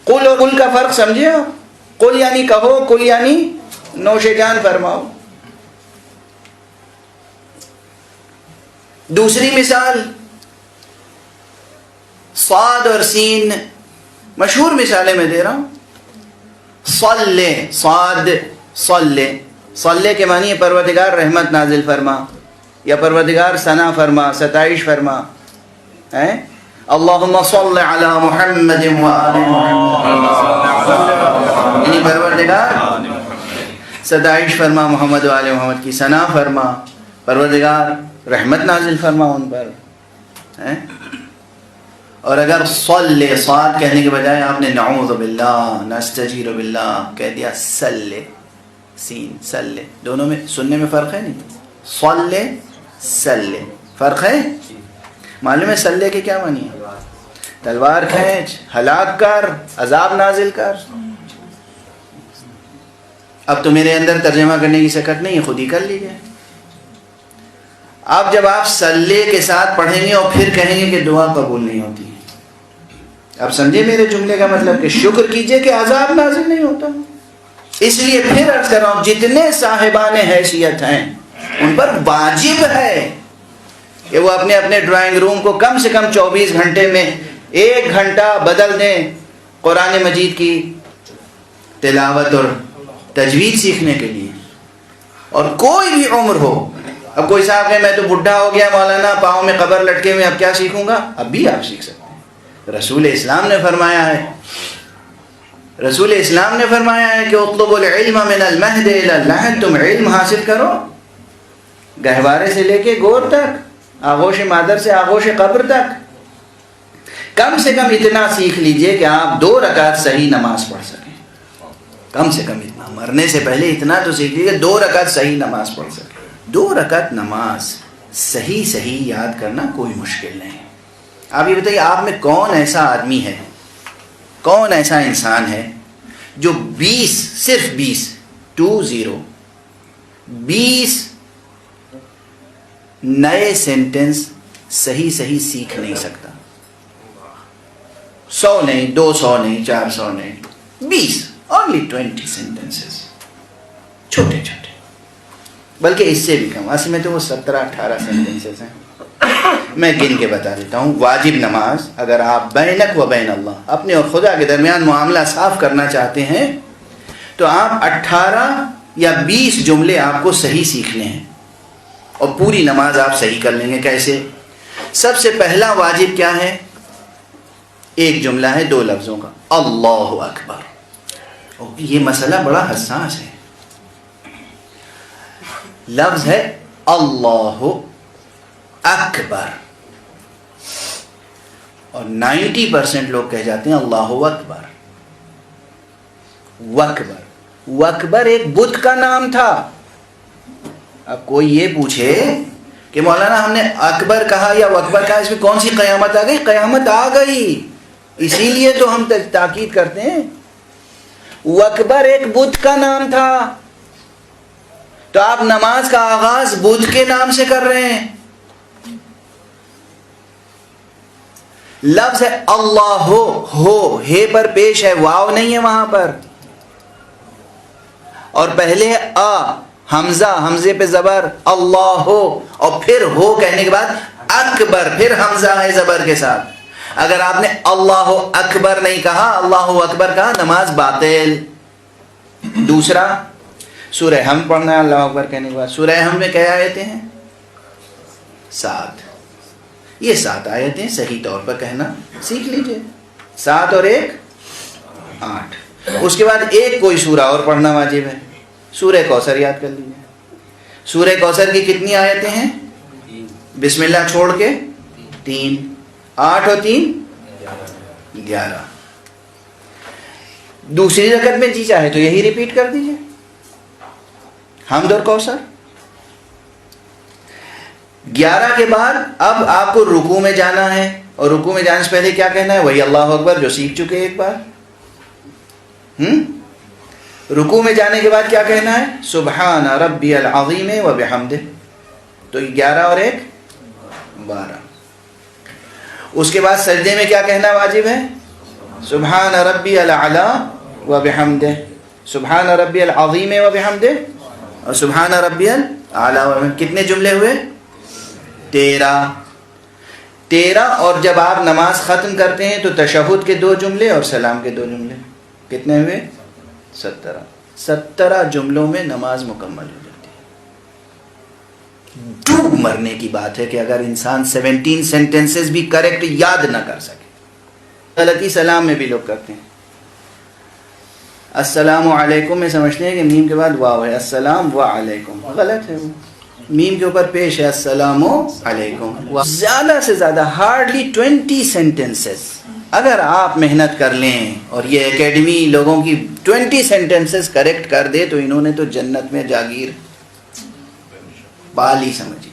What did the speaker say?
قل اور قل کا فرق سمجھے آپ؟ قل یعنی کہو، قل یعنی نوش جان فرماؤ. دوسری مثال صاد اور سین، مشہور مثالیں میں دے رہا ہوں. صلی، صاد، صلی، صلی کے معنی ہے پروردگار رحمت نازل فرما یا پروردگار ثنا فرما، ستائش فرما. اللہم صل علی محمد و آل محمد، یعنی پروردگار ستائش فرما محمد و آل محمد کی، ثنا فرما، پروردگار رحمت نازل فرما ان پر. اور اگر صلی، صاد کہنے کے بجائے آپ نے نعوذ باللہ، نستجیر باللہ کہہ دیا، صلی، سین، صلی، دونوں میں سننے میں فرق ہے نہیں؟ صلی، صلی، فرق ہے؟ معلوم ہے صلی کے کیا معنی ہے؟ تلوار کھینچ، ہلاک کر، عذاب نازل کر. اب تو میرے اندر ترجمہ کرنے کی سکت نہیں ہے، خود ہی کر لیجیے. اب جب آپ صلی کے ساتھ پڑھیں گے اور پھر کہیں گے کہ دعا قبول نہیں ہوتی، اب سمجھے میرے جملے کا مطلب کہ شکر کیجئے کہ عذاب نازل نہیں ہوتا. اس لیے پھر عرض کر رہا ہوں، جتنے صاحبان حیثیت ہیں ان پر واجب ہے کہ وہ اپنے اپنے ڈرائنگ روم کو کم سے کم 24 گھنٹے میں 1 گھنٹہ بدل دیں قرآن مجید کی تلاوت اور تجوید سیکھنے کے لیے. اور کوئی بھی عمر ہو. اب کوئی صاحب کہے میں تو بڈھا ہو گیا مولانا، پاؤں میں قبر لٹکے ہوئے، اب کیا سیکھوں گا؟ اب بھی آپ سیکھ سکتے ہیں. رسول اسلام نے فرمایا ہے، رسول اسلام نے فرمایا ہے کہ اطلبوا العلم من المہد الی اللحد، تم علم حاصل کرو گہوارے سے لے کے گور تک، آغوش مادر سے آغوش قبر تک. کم سے کم اتنا سیکھ لیجئے کہ آپ 2 رکعت صحیح نماز پڑھ سکیں. کم سے کم اتنا، مرنے سے پہلے اتنا تو سیکھ لیجئے 2 رکعت صحیح نماز پڑھ سکیں. 2 رکعت نماز صحیح یاد کرنا کوئی مشکل نہیں. آپ یہ بتائیے، آپ میں کون ایسا آدمی ہے، کون ایسا انسان ہے جو 20 صرف 20 نئے سینٹنس صحیح سیکھ نہیں سکتا؟ 100 نہیں، 200 نہیں، 400 نہیں، 20، only 20 sentences، چھوٹے چھوٹے، بلکہ اس سے بھی کم. اصل میں تو وہ 17-18 سینٹنسز ہیں. میں گن کے بتا دیتا ہوں. واجب نماز، اگر آپ بینک و بین اللہ، اپنے اور خدا کے درمیان معاملہ صاف کرنا چاہتے ہیں تو آپ 18 یا 20 جملے آپ کو صحیح سیکھنے ہیں اور پوری نماز آپ صحیح کر لیں گے. کیسے؟ سب سے پہلا واجب کیا ہے؟ ایک جملہ ہے 2 لفظوں کا، اللہ اکبر. یہ مسئلہ بڑا حساس ہے. لفظ ہے اللہ اکبر، اور 90% لوگ کہہ جاتے ہیں اللہ اکبر. وکبر ایک بت کا نام تھا. اب کوئی یہ پوچھے کہ مولانا ہم نے اکبر کہا یا وکبر کہا، اس میں کون سی قیامت آ گئی؟ قیامت آ گئی، اسی لیے تو ہم تاکید کرتے ہیں. وکبر ایک بت کا نام تھا، تو آپ نماز کا آغاز بت کے نام سے کر رہے ہیں. لفظ ہے اللہ ہو، ہے پر پیش ہے، واو نہیں ہے وہاں پر. اور پہلے ہے حمزہ، حمزے پہ زبر، اللہ ہو، اور پھر ہو کہنے کے بعد اکبر، پھر حمزہ ہے زبر کے ساتھ. اگر آپ نے اللہ اکبر نہیں کہا، اللہ اکبر کہا، نماز باطل. دوسرا، سورہ ہم پڑھنا ہے اللہ اکبر کہنے کے بعد. سورہ ہم میں کیا آیتیں ہیں؟ 7. یہ 7 آیتیں صحیح طور پر کہنا سیکھ لیجئے. 7 اور 1 8. اس کے بعد ایک کوئی سورہ اور پڑھنا واجب ہے. سورہ کوثر یاد کر لیجئے. سورہ کوثر کی کتنی آیتیں ہیں؟ بسم اللہ چھوڑ کے 3. 8 اور 3 11. دوسری رکعت میں جی چاہے تو یہی ریپیٹ کر دیجئے، حمد اور کوثر. 11 کے بعد اب آپ کو رکوع میں جانا ہے، اور رکوع میں جانے سے پہلے کیا کہنا ہے؟ وہی اللہ اکبر جو سیکھ چکے ایک بار. رکوع میں جانے کے بعد کیا کہنا ہے؟ سبحان ربی العظیم و بحمدہ. تو 11 اور 1 12. اس کے بعد سجدے میں کیا کہنا واجب ہے؟ سبحان ربی العلی و بحمدہ، سبحان ربی العظیم و بحمدہ، اور سبحان ربی الاعلی و بحمدہ. کتنے جملے ہوئے؟ 13. اور جب آپ نماز ختم کرتے ہیں تو تشہد کے 2 جملے اور سلام کے 2 جملے، کتنے ہوئے؟ 17 جملوں میں نماز مکمل ہو جاتی ہے. ڈوب مرنے کی بات ہے کہ اگر انسان 17 سینٹنسز بھی کریکٹ یاد نہ کر سکے. غلطی سلام میں بھی لوگ کرتے ہیں. السلام علیکم میں سمجھتے ہیں کہ میم کے بعد واو ہے، السلام و علیکم، غلط ہے. وہ میم کے اوپر پیش ہے السلام علیکم. زیادہ سے زیادہ ہارڈلی 20 سینٹنسز اگر آپ محنت کر لیں اور یہ اکیڈمی لوگوں کی 20 سینٹنسز کریکٹ کر دے تو انہوں نے تو جنت میں جاگیر پالی سمجھی.